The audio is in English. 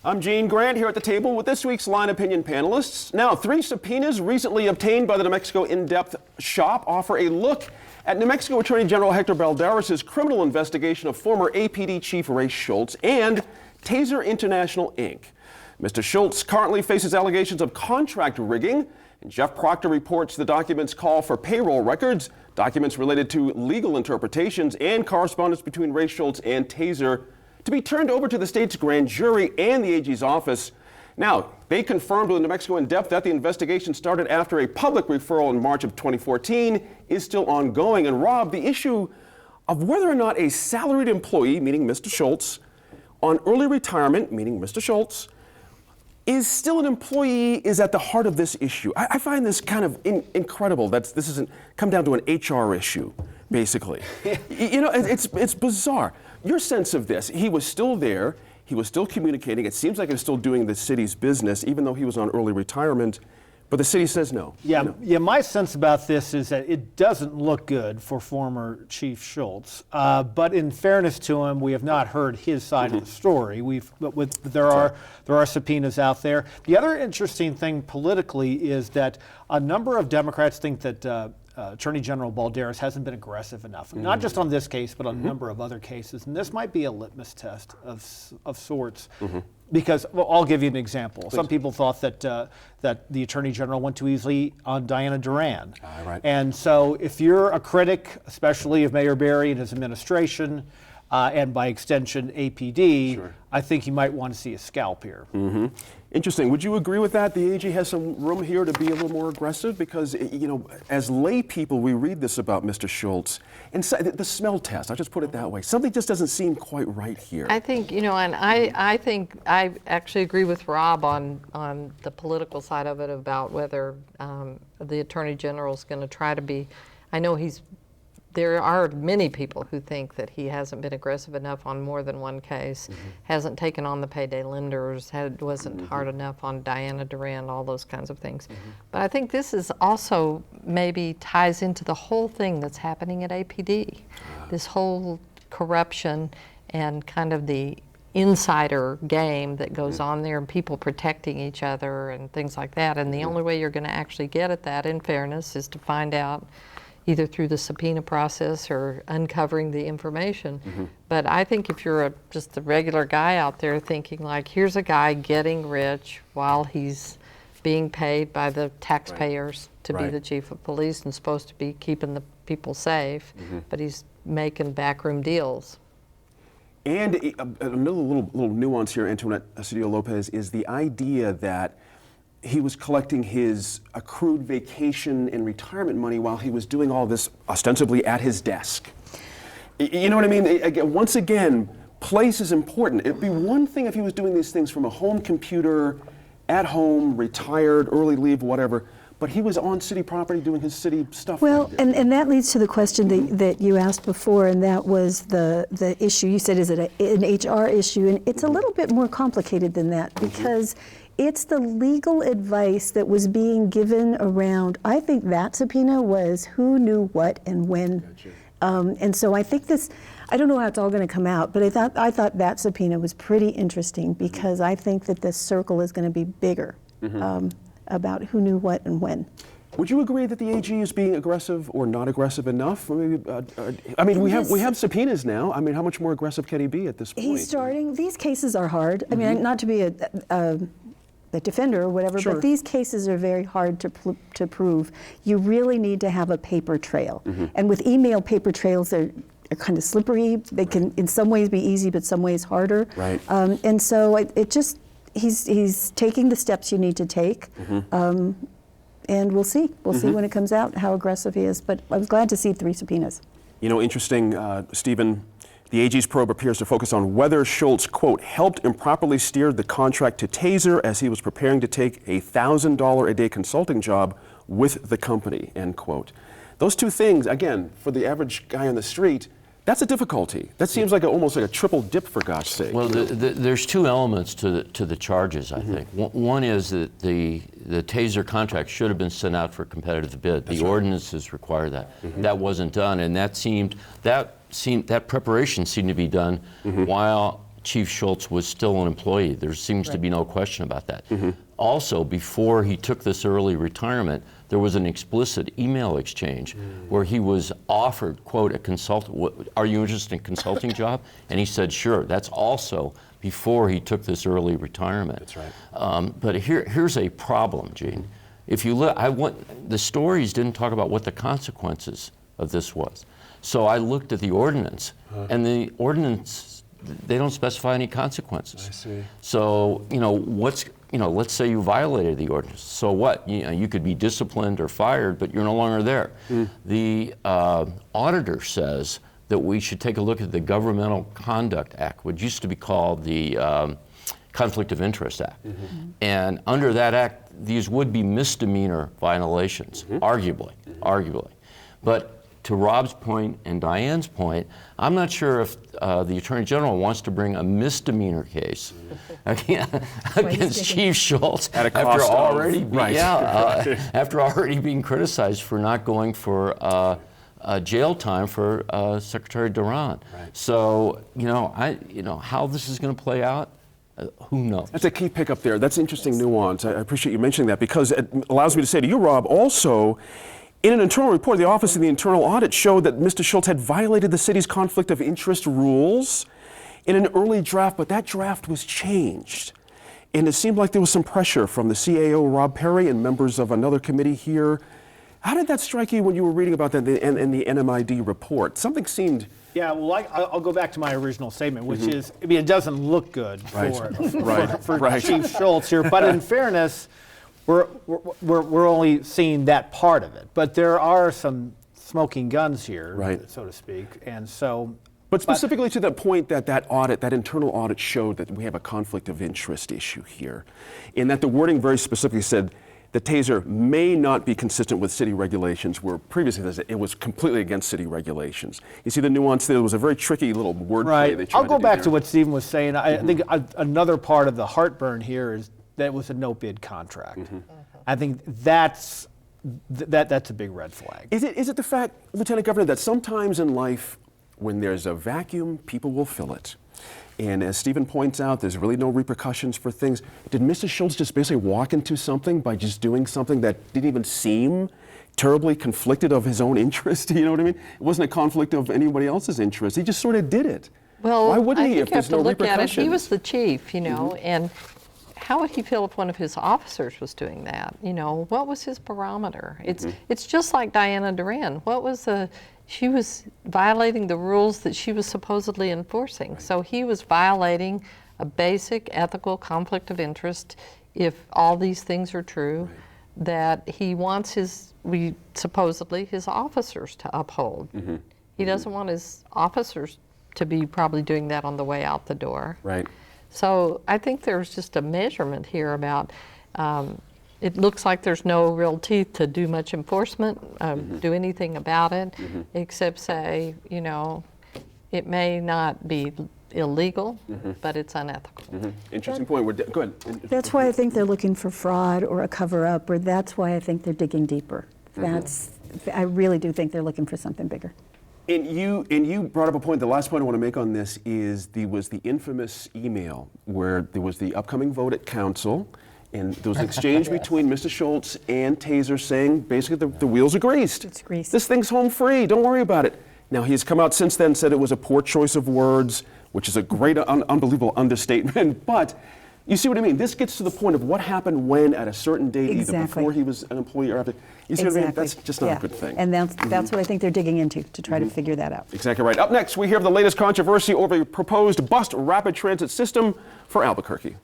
I'm Gene Grant here at the table with this week's Line Opinion panelists. Now, 3 subpoenas recently obtained by the New Mexico In-Depth Shop offer a look at New Mexico Attorney General Hector Balderas' criminal investigation of former APD Chief Ray Schultz and Taser International, Inc. Mr. Schultz currently faces allegations of contract rigging, and Jeff Proctor reports the documents call for payroll records, documents related to legal interpretations, and correspondence between Ray Schultz and Taser to be turned over to the state's grand jury and the AG's office. Now, they confirmed with New Mexico In-Depth that the investigation started after a public referral in March of 2014 is still ongoing. And Rob, the issue of whether or not a salaried employee, meaning Mr. Schultz, on early retirement, meaning Mr. Schultz, is still an employee is at the heart of this issue. I find this kind of incredible that this isn't come down to an HR issue, basically. You know, it's bizarre. Your sense of this, he was still there, he was still communicating, it seems like he was still doing the city's business, even though he was on early retirement, but the city says no. Yeah, my sense about this is that it doesn't look good for former Chief Schultz, but in fairness to him, we have not heard his side of the story. There are subpoenas out there. The other interesting thing politically is that a number of Democrats think that Attorney General Balderas hasn't been aggressive enough, not just on this case, but on a number of other cases. And this might be a litmus test of sorts. Because, well, I'll give you an example. Please. Some people thought that that the Attorney General went too easily on Diana Duran. Right. And so if you're a critic, especially of Mayor Berry and his administration, and by extension APD, Sure. I think you might want to see a scalp here. Interesting. Would you agree with that? The AG has some room here to be a little more aggressive because, you know, as lay people, we read this about Mr. Schultz. And the smell test, I'll just put it that way. Something just doesn't seem quite right here. I think, you know, and I think I actually agree with Rob on the political side of it about whether the Attorney General is going to try to be, I know there are many people who think that he hasn't been aggressive enough on more than one case, hasn't taken on the payday lenders, wasn't hard enough on Diana Duran, all those kinds of things. But I think this is also maybe ties into the whole thing that's happening at APD, this whole corruption and kind of the insider game that goes on there and people protecting each other and things like that. And the only way you're going to actually get at that, in fairness, is to find out either through the subpoena process or uncovering the information. But I think if you're just a regular guy out there thinking like, here's a guy getting rich while he's being paid by the taxpayers to be the chief of police and supposed to be keeping the people safe, but he's making backroom deals. And another little nuance here, Antoinette Cedillo Lopez, is the idea that he was collecting his accrued vacation and retirement money while he was doing all this ostensibly at his desk. You know what I mean? Once again, place is important. It'd be one thing if he was doing these things from a home computer, at home, retired, early leave, whatever, but he was on city property doing his city stuff. Well, and that leads to the question that you asked before, and that was the issue. You said, is it an HR issue? And it's a little bit more complicated than that because it's the legal advice that was being given around. I think that subpoena was who knew what and when. Gotcha. And so I think this, I don't know how it's all going to come out, but I thought that subpoena was pretty interesting because I think that this circle is going to be bigger about who knew what and when. Would you agree that the AG is being aggressive or not aggressive enough? I mean, we have subpoenas now. I mean, how much more aggressive can he be at this point? He's starting. These cases are hard. I mean, not to be a defender or whatever, Sure. but these cases are very hard to prove. You really need to have a paper trail. And with email paper trails, they're kind of slippery. They can, in some ways, be easy, but some ways harder. Right. And so it just, he's taking the steps you need to take. And we'll see. We'll see when it comes out how aggressive he is. But I was glad to see 3 subpoenas. You know, interesting, Stephen, the AG's probe appears to focus on whether Schultz, quote, helped improperly steer the contract to Taser as he was preparing to take a $1,000 a day consulting job with the company, end quote. Those two things, again, for the average guy on the street, that's a difficulty. That seems like almost like a triple dip, for gosh sake. Well, there's 2 elements to the charges, I think. One is that the Taser contract should have been sent out for competitive bid. The ordinances require that. That wasn't done, and that preparation seemed to be done while Chief Schultz was still an employee. There seems to be no question about that. Also, before he took this early retirement, there was an explicit email exchange where he was offered, quote, a consultant, are you interested in a consulting job? And he said, sure. That's also before he took this early retirement. That's right. But here's a problem, Gene. If you look, the stories didn't talk about what the consequences of this was. So I looked at the ordinance, and the ordinance, they don't specify any consequences. I see. So, let's say you violated the ordinance. So what? You could be disciplined or fired, but you're no longer there. The auditor says that we should take a look at the Governmental Conduct Act, which used to be called the Conflict of Interest Act. And under that act, these would be misdemeanor violations, arguably. But to Rob's point and Diane's point, I'm not sure if the Attorney General wants to bring a misdemeanor case against Chief Schultz At a after cost of- already, right. after already being criticized for not going for jail time for Secretary Duran. Right. So, how this is going to play out, who knows? That's a key pickup there. That's interesting nuance. I appreciate you mentioning that because it allows me to say to you, Rob, also, in an internal report, the Office of the Internal Audit showed that Mr. Schultz had violated the city's conflict of interest rules in an early draft, but that draft was changed. And it seemed like there was some pressure from the CAO, Rob Perry, and members of another committee here. How did that strike you when you were reading about that in the NMID report? Something seemed... Yeah, well, I'll go back to my original statement, which is, it doesn't look good for Chief Schultz here. But in fairness, we're only seeing that part of it. But there are some smoking guns here, so to speak. And so... But specifically to the point that internal audit showed that we have a conflict of interest issue here, in that the wording very specifically said the taser may not be consistent with city regulations, where previously it was completely against city regulations. You see the nuance there? It was a very tricky little wordplay they tried I'll go to do back there. to what Stephen was saying. I think another part of the heartburn here is that it was a no-bid contract. I think that's a big red flag. Is it the fact, Lieutenant Governor, that sometimes in life, when there's a vacuum, people will fill it? And as Stephen points out, there's really no repercussions for things. Did Mr. Schultz just basically walk into something by just doing something that didn't even seem terribly conflicted of his own interest? You know what I mean? It wasn't a conflict of anybody else's interest. He just sort of did it. Well, why wouldn't I he think if there's no you have to look at it. repercussions? He was the chief, and how would he feel if one of his officers was doing that? What was his barometer? It's just like Diana Duran. She was violating the rules that she was supposedly enforcing. So he was violating a basic ethical conflict of interest, if all these things are true, that he wants supposedly his officers to uphold. He doesn't want his officers to be probably doing that on the way out the door. Right. So I think there's just a measurement here about, it looks like there's no real teeth to do much enforcement, do anything about it, except say, it may not be illegal, but it's unethical. Interesting point. Go ahead. That's why I think they're looking for fraud or a cover-up, or that's why I think they're digging deeper. I really do think they're looking for something bigger. And you brought up a point. The last point I want to make on this is was the infamous email where there was the upcoming vote at council, and there was an exchange between Mr. Schultz and Taser saying basically the wheels are greased. It's greased. This thing's home free. Don't worry about it. Now he's come out since then, said it was a poor choice of words, which is a great, unbelievable understatement. But you see what I mean? This gets to the point of what happened when at a certain date, either Exactly. before he was an employee or after. You see what I mean? That's just not a good thing. And that's what I think they're digging into, to try to figure that out. Exactly right. Up next, we hear of the latest controversy over a proposed bus rapid transit system for Albuquerque.